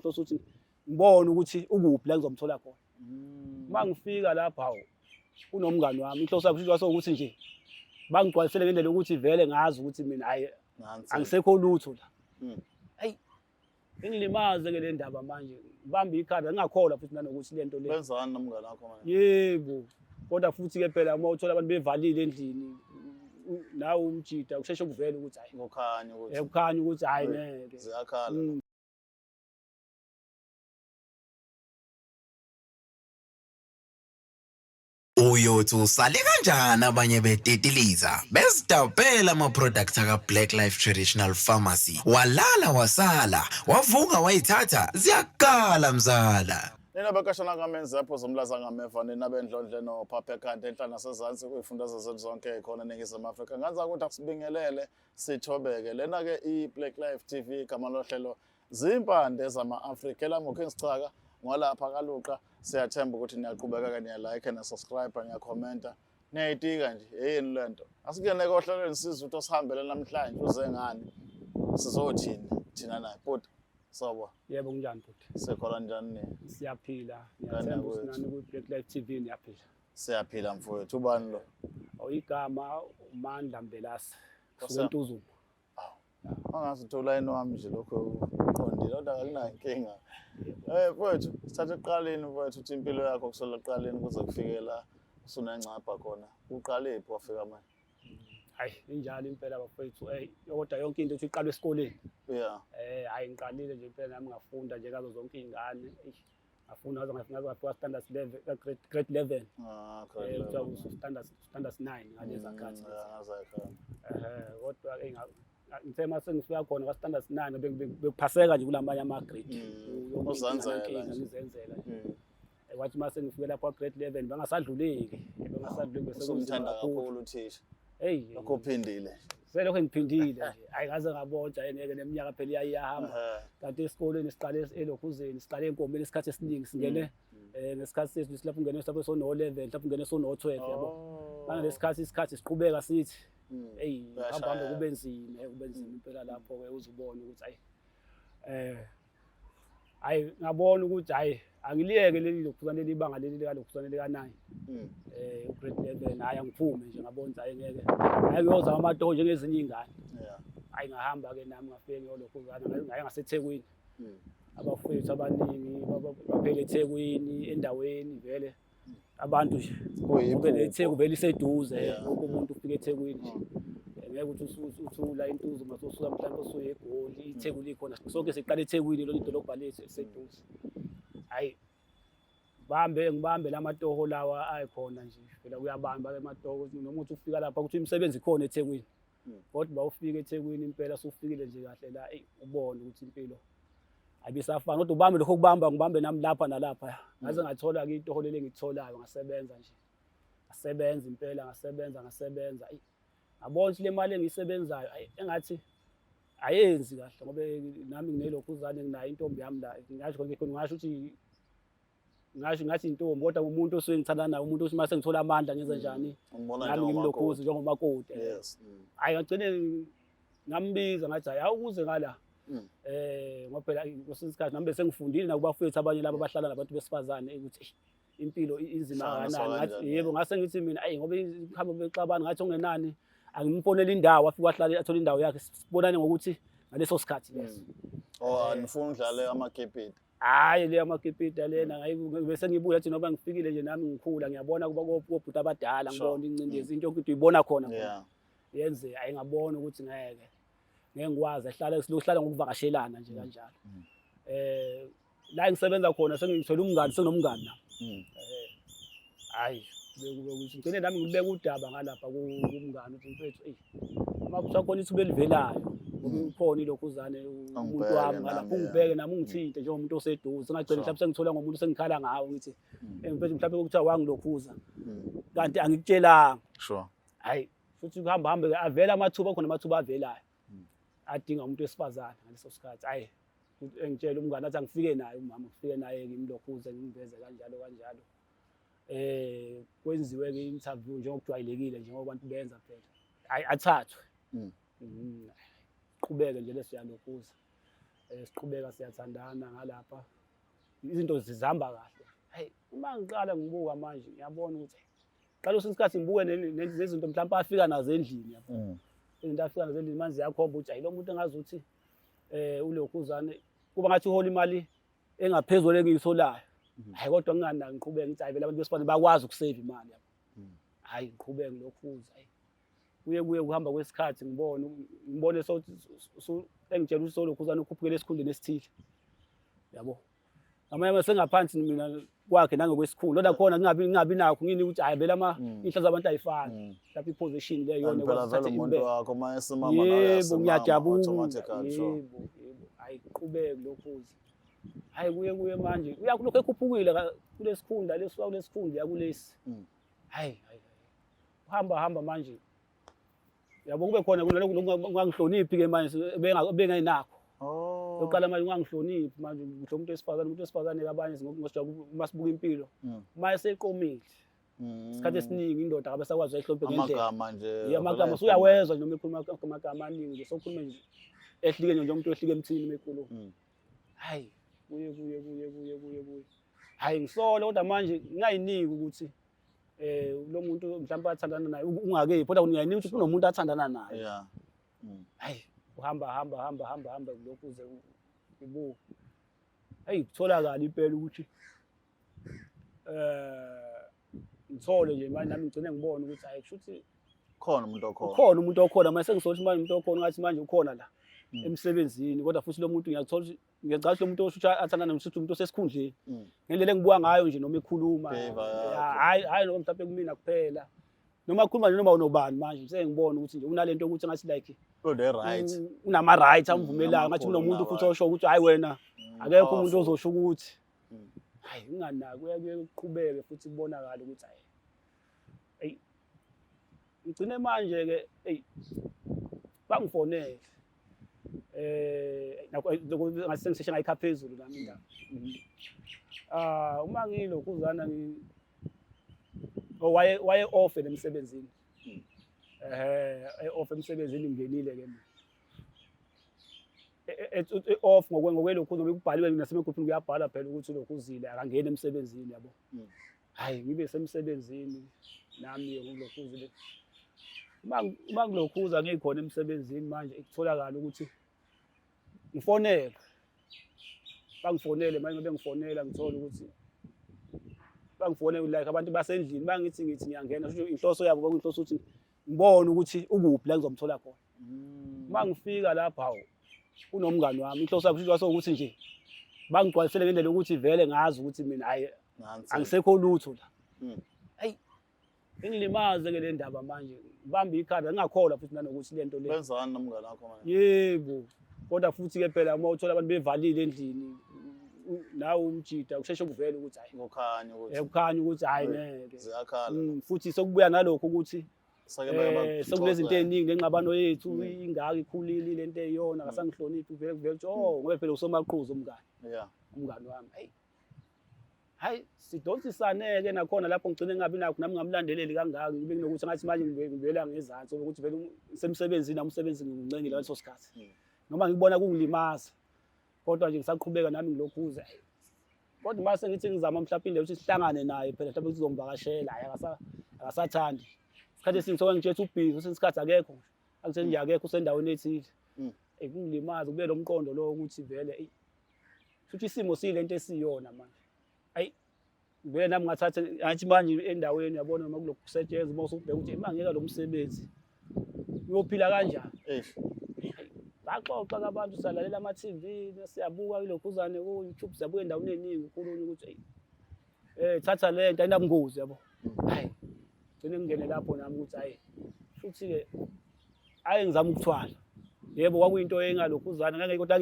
ngihlose ukuthi ngibone ukuthi ukuphi la ngizomthola khona. Uma ngifika lapha hawu kunomngani wami inhloso yakhe kusho ukuthi nje bangigcwalisele ngendlela ukuthi vele ngazi ukuthi mina hayi angisekho lutho la. Hayi ingilimaze ke le ndaba manje ngibamba ikhanda ngingakholwa futhi nanokuthi lento le wenzani nomngane wakho manje? yebo kodwa futhi ke phela uma uthola abantu bevalile endlini nawe umjida usheshe kuvela ukuthi hayi Kukhanya kukhanya ukuthi ukuthi hayi ngeke ziyakhala. Uyothi usale kanjani abanye betetiliza bezidabela ama-products aka-Black Life Traditional Pharmacy walala wasala wavuka wayithatha ziyakala mzala. Nina bakashana kamenzi apho zomlaza ngameva nina bendlondle nophaphe kanti enhla nasezantsi kuyifundazwe zethu zonke khona eNingizimu Afrika. Ngenza ukuthi akusibingelele sithobeke lena ke i-Black Life TV igama lohlelo zimpande zama-Afrika elamuKings Chaka ngolapha kaluqa. Siyathemba ukuthi niyaqhubeka niyalike na-subscribe niyakhomenta niyayitika nje yini lento. Asikene kohlelweni sizwe ukuthi osihambele namhlanje uze ngani sizothini thina naye bhuti sobo. yebo kunjani futhi Sikhona njani? siyaphila ngiyathemba ukuthi nani ku-Black Life TV niyaphila. Siyaphila mfowethu. Ubani lo? Igama uMandla Mbelasi kusuka eNtuzuma. Angasithola yini wami nje lokho uqondile kodwa akunayo inkinga. Mfowethu sithathe eqaleni mfowethu uthi impilo yakho kusukela eqaleni kuze kufike la usunencapha khona. Uqalephi wafika manje? Hayi injalo impela bafethu kodwa yonke into ethi iqalwe esikoleni. Yeah. Hayi ngiqalile nje impela nami ngafunda nje kazo zonke izingane. Ngafunda ngafika standard 11 grade 11. Standard 9 ngaleza khathi. Kodwa ngithe mase ngifika khona ka standard 9 bekuphaseka nje kulamanye ama grade. Uzanzela ngizenzela. Kwathi mase ngifike lapha grade 11 bangasadluleki. Bese kumthanda kakhulu uthisha. Lokho uphindile. Selokho ngiphindile nje. Hayi ngaze ngabonja ngeke neminyaka phela iyahamba. Kanti esikoleni siqale elokhuzeni siqale enkombeni isikhathi esiningi singene ngesikhathi sethu silapho ungene lapho sono 11 lapho ungene sono 12 yabo. Manje lesikhathi siqhubeka sithi hamba kube nzima impela lapho ke uzubona ukuthi hayi ngabona ukuthi hayi angiliyeke leli lokuphuzana leli banga leli lokuphuzana lika 9 grade 11 hayi angiphume nje ngabona hayi ngeke hayi ngiyozama amatoho njengezinye izingane hayi ngahamba ke nami ngafike ngiyolokhuzana ngaye ngaseThekwini abafowethu abaningi baphele eThekwini endaweni vele abantu nje kube neTheku vele iseduze wonke umuntu ufika eThekwini ngeke ukuthi uthula intuzo masusuka mhlawumbe usuye eGoli iTheku likhona sonke siqala eThekwini lo idolobha lethu eseduze hayi ngibambe lamatoho lawa ayikhona nje phela kuyabamba ke amatoho noma uthi ufika lapha ukuthi imisebenzi ikhona eThekwini kodwa bawufika eThekwini impela sufikile nje kahle la ubone ukuthi impilo ayibisafana kodwa ubambe lokho ngibambe nami lapha nalapha ngaze ngathola ke itoho leli engitholayo ngasebenza nje ngasebenza impela ngasebenza ngabona ukuthi le mali engisebenzayo engathi ayenzi kahle ngoba nami nginelokhuzane nginayo intombi yami la ngasho ukuthi ngathi intombi kodwa umuntu osuke ngithanda naye umuntu othi mase ngithola amandla ngenza njani nami ngimlokhuzi njengomakoti hayi ngagcine ngambiza ngathi hayi awukuze ngala ngoba phela ngesikhathi nami bese ngifundile nakubafowethu abanye laba abahlala nabantu besifazane ukuthi impilo inzima kangakanani ngathi yebo ngase ngithi mina ngoba ikhamba bexabana ngathi ongenani angimfonela indawo afike wahlala athola indawo yakhe sibonane ngokuthi ngaleso sikhathi leso anifuna udlale amakepiti hayi le amakepita lena bese ngibuya athi noba ngifikile nje nami ngikhula ngiyabona kuba kobhuti abadala ngibona incindezi into yonke uyibona khona yenze ngabona ukuthi ngeke ngikwazi silohlala ngokuvakashelana nje kanjalo la ngisebenza khona sengithola umngani senomngani na hayi bekube ukuthi ngicela nami ngibeka udaba ngalapha kumngani uthi mfethu uma kusakhona ithuba elivelayo ukhona ilokhuzane umuntu wami ngalapha ungibheke nami ungithinte njengomuntu oseduze singagcina mhlawumbe sengithola ngomuntu sengikhala ngawo ngithi mfethu mhlawumbe ukuthiwa wangilokhuza kanti angikutshelanga sure hayi futhi kuhamba ke avela amathuba khona amathuba avelayo adinga umuntu wesifazane ngaleso sikhathi hayi engitshela umngane athi angifike naye umama ngifike naye ngimlokhuze ngimveze kanjalo kwenziwe ke interview njengokujwayelekile njengoba abantu benza phela hayi athathwe qhubeke nje leso yalokhuza siqhubeka siyathandana ngalapha izinto zihamba kahle. Hayi uma ngiqala ngibuka manje ngiyabona ukuthi qala usisikhathi ngibuke nezinto mhlawumbe afika nazo endlini yabo. Izinto afika nazo endlini manje ziyakhomba ukuthi hayi lo muntu engazi ukuthi ulokhuzane kuba ngathi uhola imali engaphezulu engiyitholayo. Hayi kodwa nginganaki ngiqhubeke ngithi hayi vele abantu besifazane bakwazi ukusave imali yabo. Hayi ngiqhubeke ngilokhuza hayi. Kuye kuhamba kwesikhathi ngibone engitshela ukuthi solokhuzane ukhuphukele esikhundleni esithile. Yabo. Ngamanye sengaphansi mina kwakhe nangokwesikhulu kodwa khona ngingabi nakho ngini ukuthi hayi vele inhla zabantu ayifani. Lapha iposition le yona ukuthatha umuntu wakho mayesimama nawe yebo ngiyajabula. automatically sure. Yebo hayi qhubeke lokhuza. Hayi kuye manje uyakho ekhuphukile kulesikhundla lesuka kulesikhundla yakulesi. Hayi hamba manje yabo kube khona kungangihloniphi ke manje bengayinakho. Yokuqala manje ungangihloniphi manje ngisho umuntu wesifazane kabanye masibuka impilo mase eqomile isikhathi esiningi indoda akabasakwazi ukuhlonipha ngendlela amagama nje amagama usuyawezwa noma ekhuluma amagama amaningi nje sokhuluma nje ehlike nje umuntu ehlike emthini mekhuluma. Hayi kuye hayi ngisole kodwa manje ngingayiniki ukuthi lo muntu mhlawumbe athandana naye ungakephi kodwa ngiyayinika ukuthi kunomuntu athandana naye. Yeah. Hayi uhamba lokhu uze ubuke. Hayi kutholakala impela ukuthi ngithole nje manje nami ngigcine ngibona ukuthi hayi kushuthi khona umuntu okhona. Ukhona umuntu okhona mase ngisothi manje umuntu okhona ngathi manje ukhona la emsebenzini kodwa futhi lo muntu ngiyathola ukuthi ngiyacabanga lo muntu osho athandana nomsithi umuntu osesikhundleni. Ngendlela engibuka ngayo nje noma ekhuluma. Hayi noma mhlawumbe kumina kuphela. Noma khuluma nje noma unobani manje sengibona ukuthi nje unalento ukuthi ngathi like the right unama rights amvumelayo ngathi kunomuntu futhi osho ukuthi hayi wena akekho umuntu ozosho ukuthi hayi unganaki kuqhubeke futhi kubonakala ukuthi hayi ngicine manje ke bangifonele ngathi sengiseshe ngayikha phezulu nami indaba. Uma ngilokhuzana waye off emsebenzini. Off emsebenzini ngingenile ke mina. Off ngokwelokhu noma kubhaliwe nasemegruphini kuyabhala phela ukuthi ulokhuzile akangena emsebenzini yabo. Hayi ngibe semsebenzini nami ngilokhuzile. Uma ngilokhuza ngikhona emsebenzini manje ikutholakala ukuthi ngifonele. Bangifonele manje bengifonela ngithola ukuthi bangifonela like abantu basendlini bangithi ngiyangena kusho inhloso yabo kwakuyinhloso ukuthi ngibone ukuthi ukuphi la ngizomthola khona. Uma ngifika lapha hawo unomngani wami inhloso yabo kusho ukuthi nje bangigcwalisele ngendlela ukuthi vele ngazi ukuthi mina hayi angisekho lutho la. Hayi ngilimaze ke le ndaba manje ngibamba ikhanda ngingakholwa futhi nanokuthi lento le benzani nomngane wakho manje. Yebo kodwa futhi ke phela uma uthola abantu bevalile endlini nawe umjida kusheshe kuvela ukuthi hayi ukukhanya ukuthi hayi ngeke ziyakhala futhi sokubuya nalokho ukuthi sekunezinto eziningi lenqabano yethu ingaka ikhulile lento eyona akasangihloniphi vele ukuthi ngoba phela usomaqhuzu umngani wami hayi sidonsisaneke nakhona lapho ngigcine ngabi nakho nami ngamlandeleli kangaka ngibe kunokuthi ngathi manje ngivela ngezantsi ukuthi vele semsebenzini nami umsebenzi ngincengile ngaleso sikhathi noma ngibona kungilimaza kodwa nje ngisaqhubeka nami ngilokhuza kodwa mase ngithi ngizama mhlawumbe ukuthi sihlangane naye phela mhlawumbe sizomvakashela hayi akasathandi isikhathi esingi soke ngitshela ubhizi usesikhathi akekho akuthi nje akekho usendaweni ethile kungilimaza kube lo mqondo lo ukuthi vele futhi isimo silento esiyona manje hayi vele nami ngathatha athi manje endaweni yabona noma kulokusetshenzwa uma usubheka ukuthi mangeka lo msebenzi uyophila kanjani baxoxa abantu salalela ama-TV siyabuka ilokhuzane ku-YouTube siyabuka endaweni eningi ukhulunywa ukuthi thatha lento ayinabungozi yabo hayi gcine ngingene lapho nami ukuthi hayi futhi-ke hayi ngizama ukuthwala yebo kwakuyinto engalokhuzane ngeke kodwa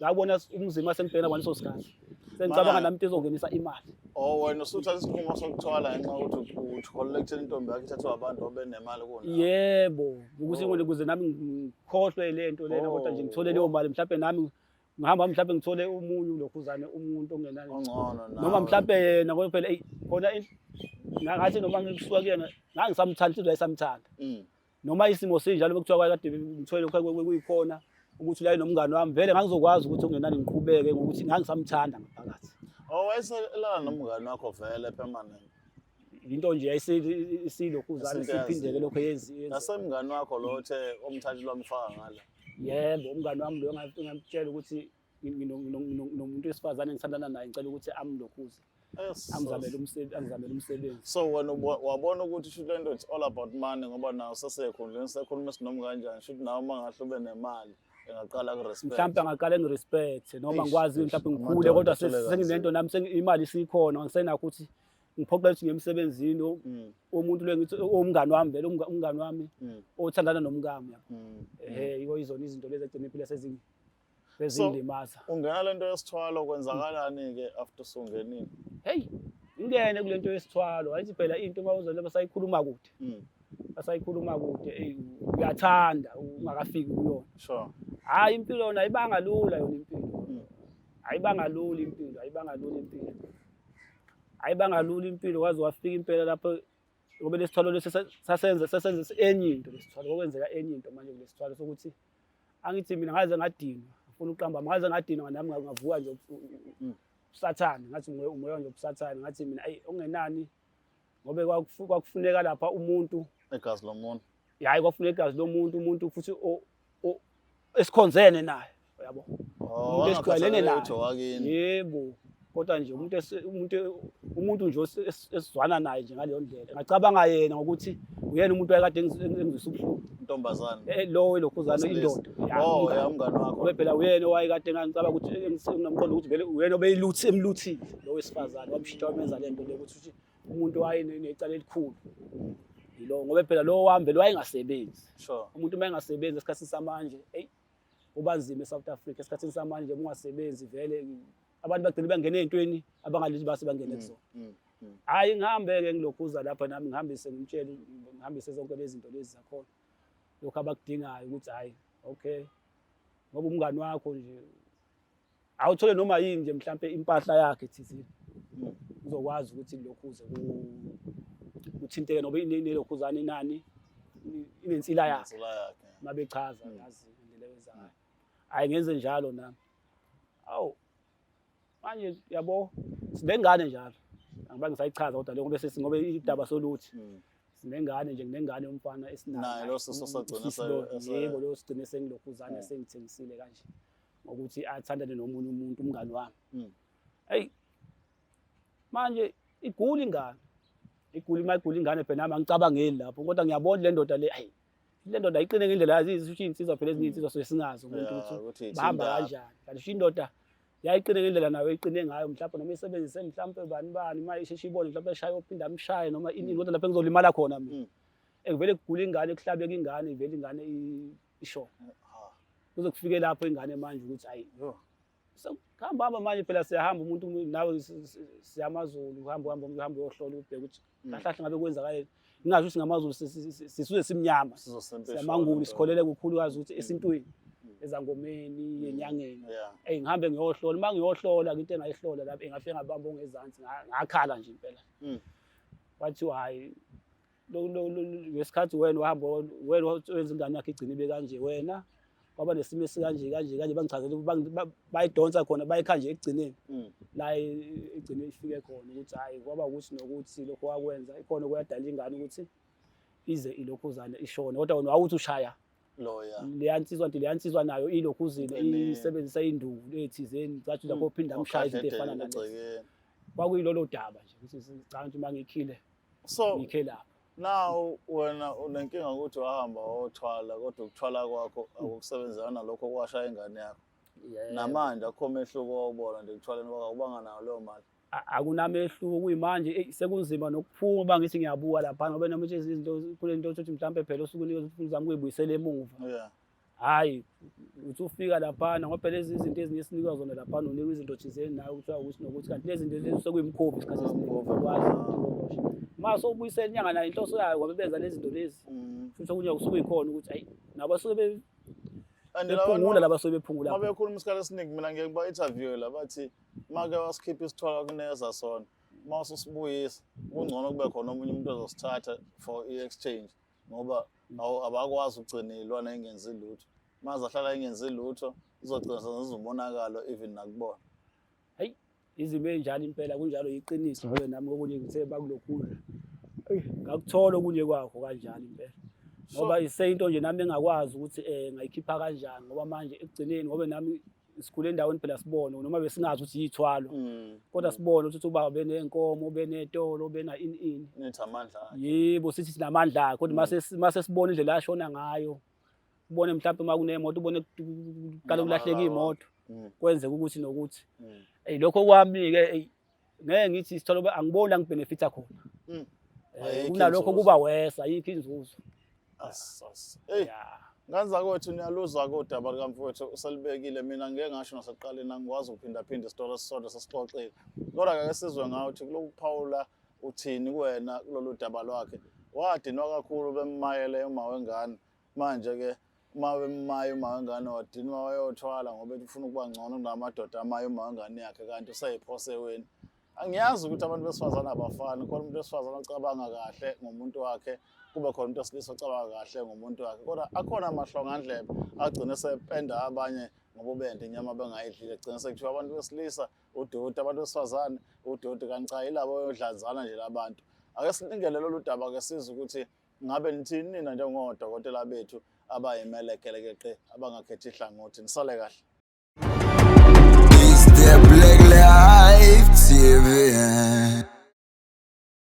ngabona umzimba sengibhekena kwaleso sikhathi sengicabanga nami into ezongenisa imali. Wena usuthatha isinqumo sokuthwala ngenxa yokuthi uthi intombi yakho ithathwa abantu obenemali kuna. Yebo ukuthi ukuze nami ngikhohlwe lento lena kodwa nje ngithole leyo mali mhlawumbe nami ngihamba mhlawumbe ngithole umunye ulokhuzane umuntu ongenani ongcono noma mhlawumbe yena ngoba phela khona ngathi noma ngisuka kuyena ngangisamthanda inhliziyo yayisamthanda noma isimo sinjalo bekuthiwa kade ngithole kuyikhona ukuthi la nomngani wami vele ngangizokwazi ukuthi okungenani ngiqhubeke ngokuthi ngangisamthanda ngaphakathi. Wayeselala nomngani wakho vele permanent. Into nje isilokhuzana siphindeke lokho yenziwe. Nasemngani wakho lo othe omthathelwa umfaka ngala. Yebo, umngani wami lo ngamtshela ukuthi nginomuntu wesifazane engithandana naye ngicela ukuthi amlokhuze. Angizamele umsebenzi. So wena wabona ukuthi should lento it's all about money ngoba nawo sesekhondleni sekhuluma sinomu kanjani should nawo mangahle ube nemali engaqala ku respect. Mhlawumbe angaqala ngirespect noma ngikwazi mhlawumbe ngikhule kodwa senginento nami imali isikhona ngisenakho ukuthi ngiphoqela ukuthi ngemsebenzini omuntu lo ngithi omngani wami vele umngani wami othandana nomngami yiko izona izinto lezi egcina impilo sezingilimaza. Ungena lento yesithwalo kwenzakalani ke after sungenile? Hey, ingene kulento yesithwalo ayithi phela into mawuzole basayikhuluma kude. Basayikhuluma kude uyathanda ungakafiki kuyona. Sure. Hayi impilo yona ayibanga lula yona impilo. Ayibanga lula impilo, ayibanga lula impilo. Ayibanga lula impilo waze wafika impela lapho ngoba lesithwalo sasenza enye into lesithwalo okwenzeka enye into manje kulesithwalo sokuthi angithi mina ngaze ngadinwa ngifuna uqamba ngaze ngadinwa nami ngavuka nje usathane ngathi umoya nje ubusathane ngathi mina ayi ongenani ngobe kwakufuneka lapha umuntu egazi lomuntu. Hayi kwafuneka igazi lomuntu umuntu futhi esikhonzene naye yabo. Umuntu esikwalene naye. Yebo. Kodwa nje umuntu nje esizwana naye nje ngaleyo ndlela ngacabanga yena ngokuthi uyena umuntu wayekade engizwisa ubuhlungu intombazane lo elokhuzana indoda umngani wakho ngoba phela uyena wayekade ngicabanga ukuthi enginomqondo ukuthi vele uyena obeyiluthi emluthile lo wesifazane wamshintsha wamenza lento le ukuthi umuntu wayenecala elikhulu yilo ngoba phela lo wami vele wayengasebenzi. Sure. Umuntu mayengasebenzi esikhathini samanje ubanzima eSouth Africa esikhathini samanje ungasebenzi vele abantu bagcina bangena ezintweni abangalezi base bangene kuzona. Hayi ngihambe-ke ngilokhuza lapha nami ngihambise ngimtshele ngihambise zonke lezi zinto lezi zakhona lokho abakudingayo ukuthi hayi okay ngoba umngani wakho nje awuthole noma yini nje mhlambe impahla yakhe thizile uzokwazi ukuthi lokhuze uthinteke noba inelokhuzana inani inensila yakhe mabechaza yazi indlela ewenzayo. Hayi ngenze njalo nami. Awu manje yabo sinengane njalo angiba ngisayichaza kodwa lokho bese ngoba idaba soluthi sinengane nje nginengane yomfana esinayo lo sosagcina yebo lo sigcine sengilokhuzana sengithengisile kanje ngokuthi athandane nomunye umuntu umngani wami. Hey manje igula ingane phela nami angicabangeli lapho kodwa ngiyabona le ndoda le hayi le ndoda ayiqine ngendlela yazi ukuthi insizwa phela ezinye insizwa sosingazi umuntu ukuthi bahamba kanjani kanti indoda yayiqine ngendlela nayo eqine ngayo mhlawumbe noma isebenzise mhlawumbe bani mayisheshe ibone mhlawumbe eshaya ophinda amshaye noma ini kodwa lapho engizolimala khona mina ekuvele kugula ingane kuhlabeka ingane ivele ingane isho kuzokufike lapho ingane manje ukuthi hayi hamba manje phela siyahamba umuntu nawe siyamazulu uhamba uyohlola ubheke ukuthi kahle ngabe kwenzakala ngingasho ukuthi ngamaZulu sisuze simnyama siyamangulu sikholele kukhulukazi ukuthi esintweni ezangomeni yenyangeni ngihambe ngiyohlola mangiyohlola into engayihlola lapha engafika ngabamba ongezansi ngakhala nje impela wathi hayi ngesikhathi wena uhamba wena wenza ingane yakhe igcine ibe kanje wena kwaba nesimo esikanje bangichazela bayidonsa khona bayikhanje ekugcineni la igcine ifike khona ukuthi hayi kwaba ukuthi nokuthi lokho wakwenza ikhona kuyadala ingane ukuthi ize ilokhuzana ishona kodwa wena awuthi ushaya leyansizwa nayo ilokhuzini isebenzisa induku ethizeni cathi lapho uphinda amshaya izinto efana nalezo kwakuyilolo daba nje ukuthi ngicabanga mangikhile ngikhe lapha. Now wena unenkinga ukuthi wahamba wothwala kodwa ukuthwala kwakho akukusebenzana nalokho kwashaya ingane yakho namanje akho mehluko wawubona nje ukuthwaleni kwakho ubanga nayo leyo mali akunamehluko kuyimanje sekunzima nokuphuma bangithi ngiyabuka lapha ngoba noma nje izinto kule nto ukuthi mhlambe phela usukunika ukuthi uzama ukuyibuyisela emuva hayi uthi ufika lapha ngoba phela lezi zinto ezinye esinikwa zona lapha nonika izinto thizeni nayo ukuthi ukuthi nokuthi kanti lezi zinto lezi sekuyimkhophi isikhathi esinikwa kwazi mase ubuyisela inyanga nayo inhloso yayo ngoba benza lezi zinto lezi futhi okunye kusuke ikhona ukuthi hayi nabo suke bephungula laba suke bephungula uma bekhuluma isikhathi esiningi mina ngeke kuba interview la bathi make wasikhipha isithwala kuneza sona mase usibuyisa kungcono kube khona omunye umuntu ozosithatha for exchange ngoba abakwazi ugcinelwa nengenzi lutho maze ahlala engenzi lutho uzogcina senza umonakalo even nakubona. Hayi izimo enjalo impela kunjalo iqiniso ngoba nami okunye ngithe bakulokhudla ngakuthola okunye kwakho kanjalo impela ngoba isento nje nami engakwazi ukuthi ngayikhipha kanjani ngoba manje ekugcineni ngoba nami sikhule endaweni phela sibone noma besingazi ukuthi yithwalo kodwa sibone ukuthi ubaba benenkomo benetolo bena ini nithi amandla yebo sithi sinamandla kodwa mase sibona indlela ashona ngayo ubone mhlawumbe makunemoto ubone kala kulahleka imoto kwenzeka ukuthi nokuthi lokho kwami ke ngeke ngithi sithola angiboni la ngibenefita khona kunalokho kuba wesa ayikho inzuzo nganza kwethu niyaluza kodaba likamfowethu uselibekile mina ngeke ngasho nasekuqaleni angikwazi ukuphinda isitori esisodwa sesixoxile kodwa ake sizwe ngawo ukuthi kulokuphawula uthini kuwena kulolu daba lwakhe wadinwa kakhulu bemmayele uma wengane manje ke uma bemmaye uma wengane wadinwa wayothwala ngoba ufuna ukuba ngcono kunamadoda amaye uma wengane yakhe kanti useyiphose angiyazi ukuthi abantu besifazana abafani khona umuntu wesifazana ocabanga kahle ngomuntu wakhe kube khona umuntu wesilisa ocabanga kahle ngomuntu wakhe kodwa akhona amahlongandlebe agcine sependa abanye ngoba ubende inyama bengayidlile egcine sekuthiwa abantu besilisa udoti abantu besifazane udoti kanti cha yilabo oyodlanzana nje labantu ake silingele lolu daba ke sizwe ukuthi ngabe nithini nina njengodokotela bethu abayimelekeleke abangakhethi ihlangothi nisale kahle. It's the Black Life TV.